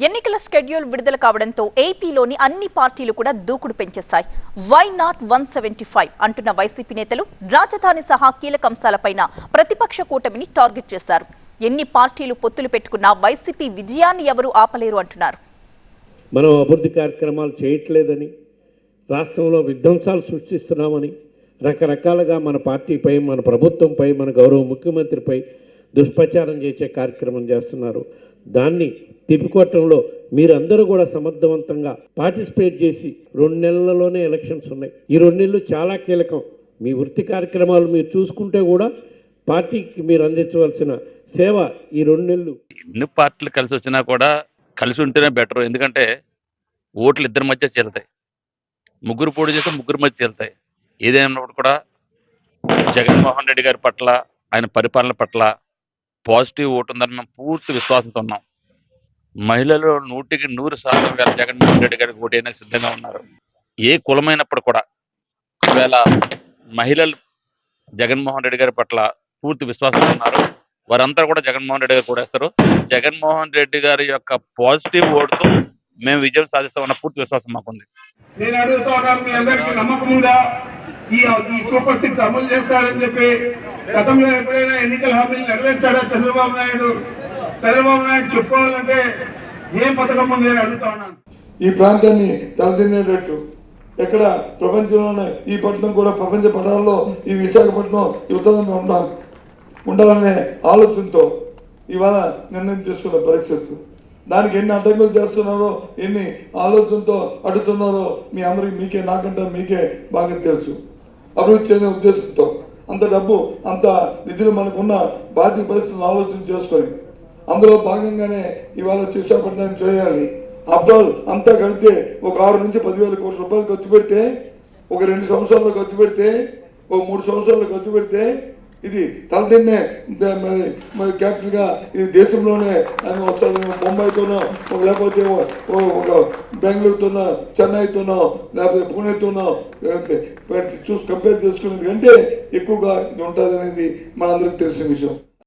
ఎన్నికల షెడ్యూల్ విడుదల కావడంతో ఏపీలోని అన్ని పార్టీలు కూడా దూకుడు పెంచేశాయి. వై నాట్ 175 అంటున్న వైసీపీ నేతలు రాజధాని సహా కీలక అంశాలపైన ప్రతిపక్ష కూటమిని టార్గెట్ చేశారు. ఎన్ని పార్టీలు పొత్తులు పెట్టుకున్నా వైసీపీ విజయాన్ని ఎవరు ఆపలేరు అంటున్నారు. మనం అభివృద్ధి కార్యక్రమాలు చేయట్లేదని, రాష్ట్రంలో విధ్వంసాలు సృష్టిస్తున్నామని రకరకాలుగా మన పార్టీపై, మన ప్రభుత్వంపై, మన గౌరవ ముఖ్యమంత్రిపై దుష్ప్రచారం చేసే కార్యక్రమం చేస్తున్నారు. దాన్ని తిప్పికొట్టడంలో మీరందరూ కూడా సమర్థవంతంగా పార్టిసిపేట్ చేసి 2 నెలల్లోనే ఎలక్షన్స్ ఉన్నాయి. ఈ 2 నెలలు చాలా కీలకం. మీ వృత్తి కార్యక్రమాలు మీరు చూసుకుంటే కూడా పార్టీకి మీరు అందించవలసిన సేవ ఈ 2 నెలలు. ఎన్ని పార్టీలు కలిసి వచ్చినా కూడా కలిసి ఉంటేనే బెటర్. ఎందుకంటే ఓట్లు ఇద్దరి మధ్య చేరుతాయి. ముగ్గురు పోటీ చేస్తే ముగ్గురు మధ్య చేరుతాయి. ఏదైనప్పుడు కూడా జగన్మోహన్ రెడ్డి గారి పట్ల, ఆయన పరిపాలన పట్ల పాజిటివ్ ఓటు ఉందని మేము పూర్తి విశ్వాసంతో ఉన్నాం. మహిళలు 100% జగన్మోహన్ రెడ్డి గారికి ఓటు వేయడానికి సిద్ధంగా ఉన్నారు. ఏ కులమైనప్పుడు కూడా ఒకవేళ మహిళలు జగన్మోహన్ రెడ్డి గారి పట్ల పూర్తి విశ్వాసంతో ఉన్నారు. వారంతా కూడా జగన్మోహన్ రెడ్డి గారు కూడా వేస్తారు. జగన్మోహన్ రెడ్డి గారి యొక్క పాజిటివ్ ఓటుతో మేము విజయం సాధిస్తామన్న పూర్తి విశ్వాసం మాకుంది. నేను అడుగుతా ఉన్నాను, మీ అందరికీ నమ్మకం ఉందా? ఈ సూపర్ 6 అమలు చేస్తాడని చెప్పి గతంలో ఎప్పుడైనా ఎన్నికల హామీలు నెరవేర్చాడా చంద్రబాబు నాయుడు? చంద్రబాబు నాయుడు చెప్పుకోవాలంటే ఏం పథకం ఉంది అని అడుగుతా ఉన్నాను. ఈ ప్రాంతాన్ని తలదిన్నేటట్టు ఎక్కడ ప్రపంచంలోనే ఈ పట్టణం కూడా ప్రపంచ పటాల్లో ఈ విశాఖపట్నం యువతలో ఉండాలనే ఆలోచనతో ఇవాళ నిర్ణయం తీసుకున్న పరిస్థితి. దానికి ఎన్ని అడ్డంకులు చేస్తున్నారో, ఎన్ని ఆలోచనతో అడుగుతున్నారో మీ అందరికీ, మీకే, నాకంటే మీకే బాగా తెలుసు. అభివృద్ధి చేసే ఉద్దేశంతో అంత డబ్బు, అంత నిధులు మనకున్న బాధ్యత పరిస్థితులను ఆలోచన చేసుకొని అందులో భాగంగానే ఇవాళ విశాఖపట్నాన్ని చేయాలి. ఆఫ్టర్ అంతా కలిపితే ఒక 6 నుంచి 10,000 కోట్ల రూపాయలు ఖర్చు పెడితే, ఒక 2 సంవత్సరాలు ఖర్చు పెడితే, ఒక 3 సంవత్సరాలు ఖర్చు పెడితే ఇది తలదిన్నే మరి క్యాపిటల్ గా ఇది దేశంలోనే వస్తుంది. ముంబైతోనో లేకపోతే ఒక బెంగళూరుతోనో, చెన్నైతోనో, లేకపోతే పూణేతోనో చూసి కంపేర్ చేసుకునేది కంటే ఎక్కువగా ఇది ఉంటుంది అనేది మనందరికీ తెలిసిన విషయం.